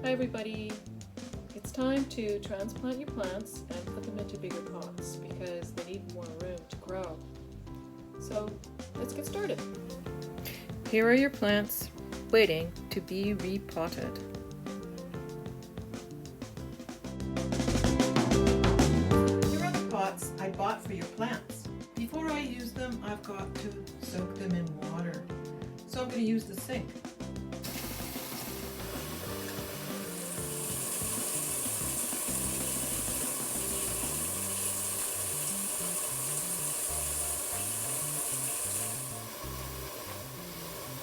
Hi everybody! It's time to transplant your plants and put them into bigger pots because they need more room to grow. So let's get started. Here are your plants waiting to be repotted. Here are the pots I bought for your plants. Before I use them, I've got to soak them in water. So I'm going to use the sink.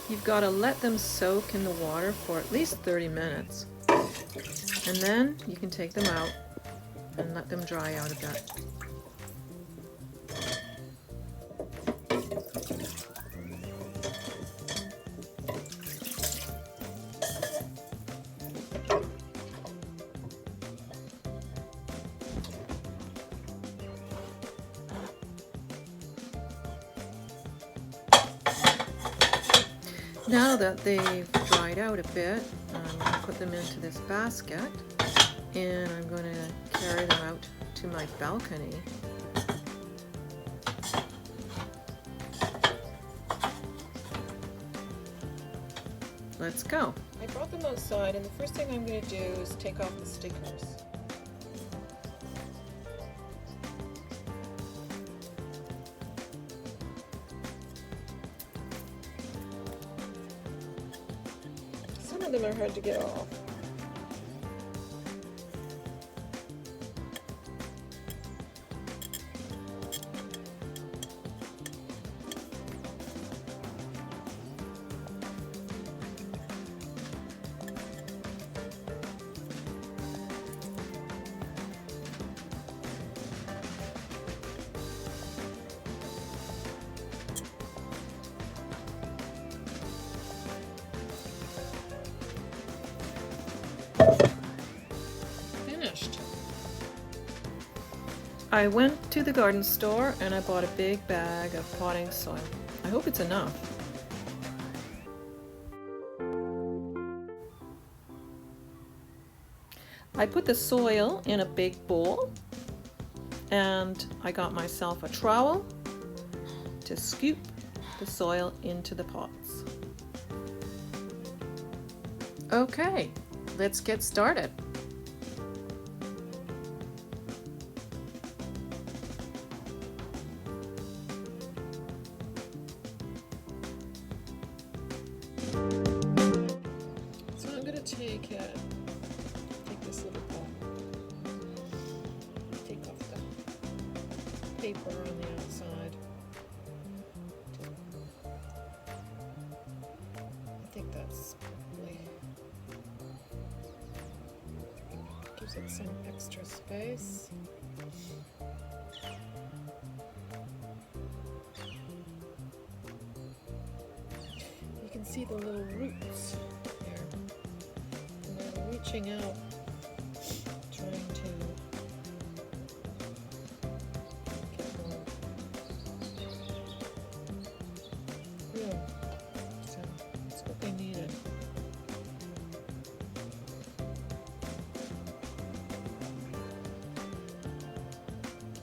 You've got to let them soak in the water for at least 30 minutes. And then you can take them out and let them dry out a bit. Now that they've dried out a bit, I'm going to put them into this basket and I'm going to carry them out to my balcony. Let's go. I brought them outside and the first thing I'm going to do is take off the stickers. Some of them are hard to get off. Finished. I went to the garden store and I bought a big bag of potting soil. I hope it's enough. I put the soil in a big bowl and I got myself a trowel to scoop the soil into the pots. Okay, let's get started. So I'm going to take this little pot, take off the paper on the outside. I think that's probably gives it some extra space. You can see the little roots there. And they're reaching out, trying to get more room. So that's what they needed.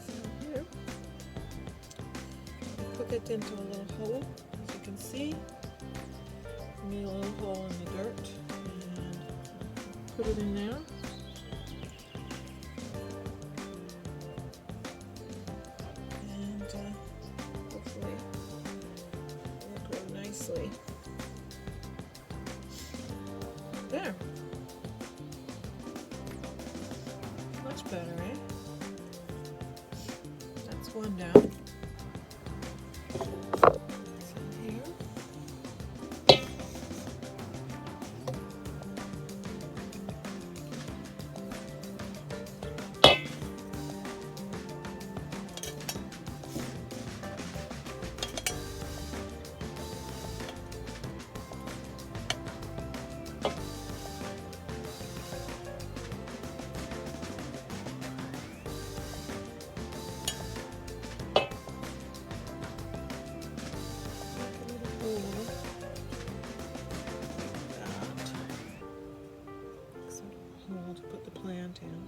So here, I put it into a little hole, as you can see. Made a little hole in the dirt and put it in there. And hopefully it will grow nicely. There. Much better, eh? That's one down. hole to put the plant in.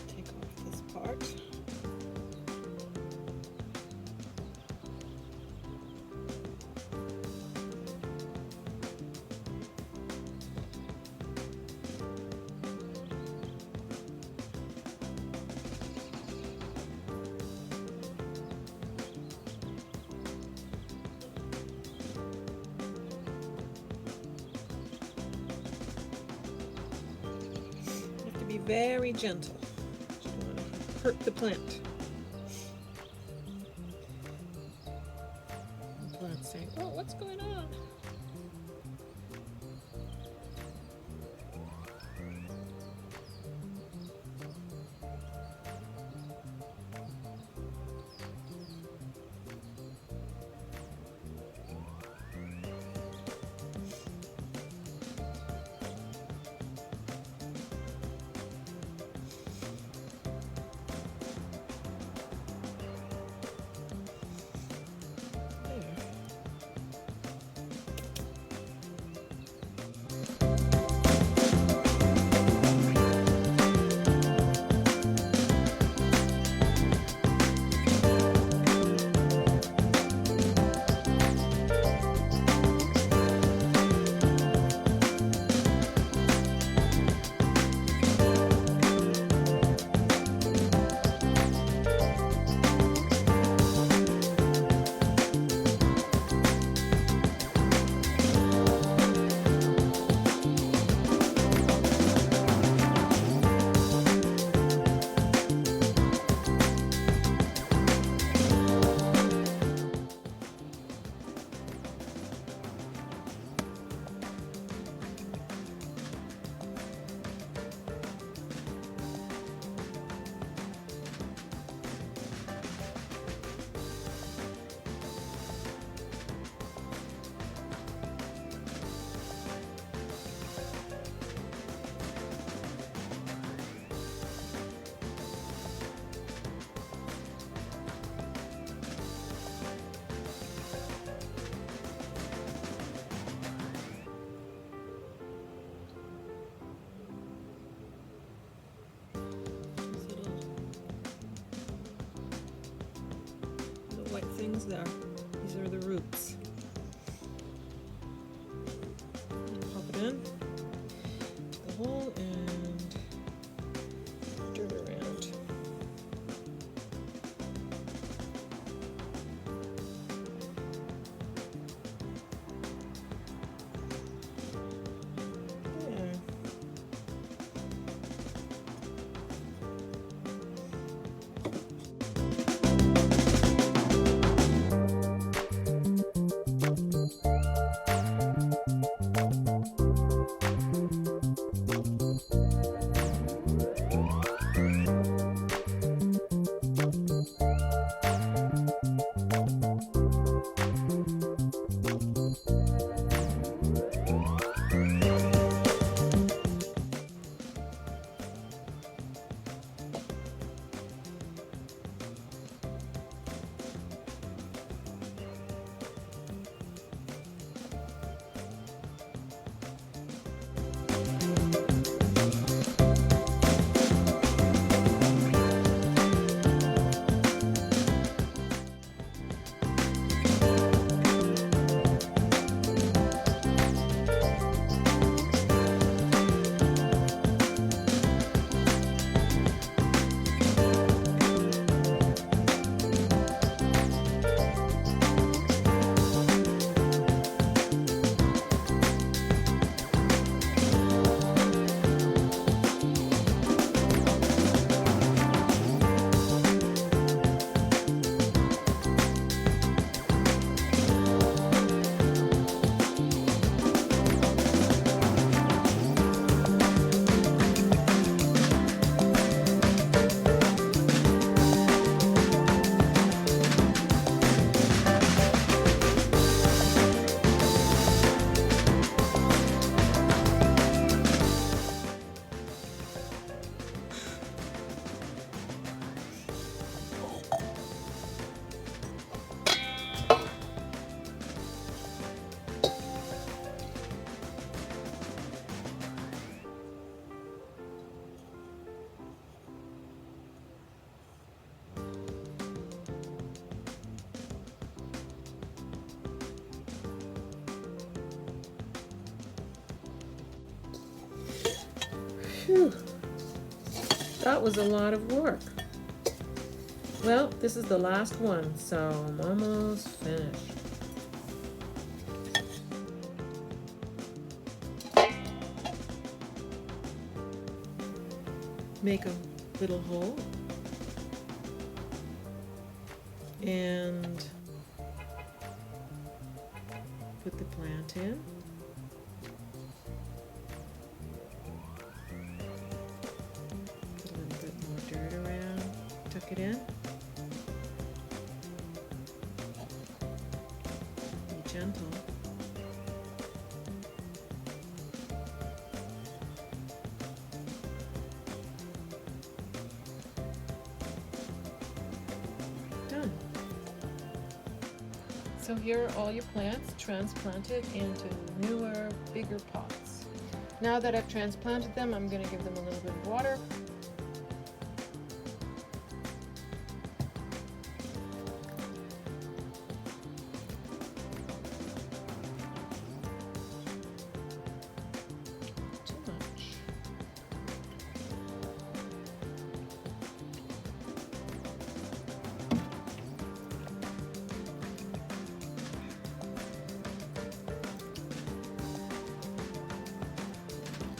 Take off this part. Be very gentle. You don't want to hurt the plant. The plant's saying, "Oh, what's going on?" White things there. These are the roots. And pop it in the hole and dirt around. There. Whew. That was a lot of work. Well, this is the last one, so I'm almost finished. Make a little hole and put the plant in. Put a little bit more dirt around, tuck it in. Be gentle. Done. So here are all your plants transplanted into newer, bigger pots. Now that I've transplanted them, I'm going to give them a little bit of water. Too much.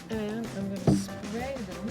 And I'm going to spray them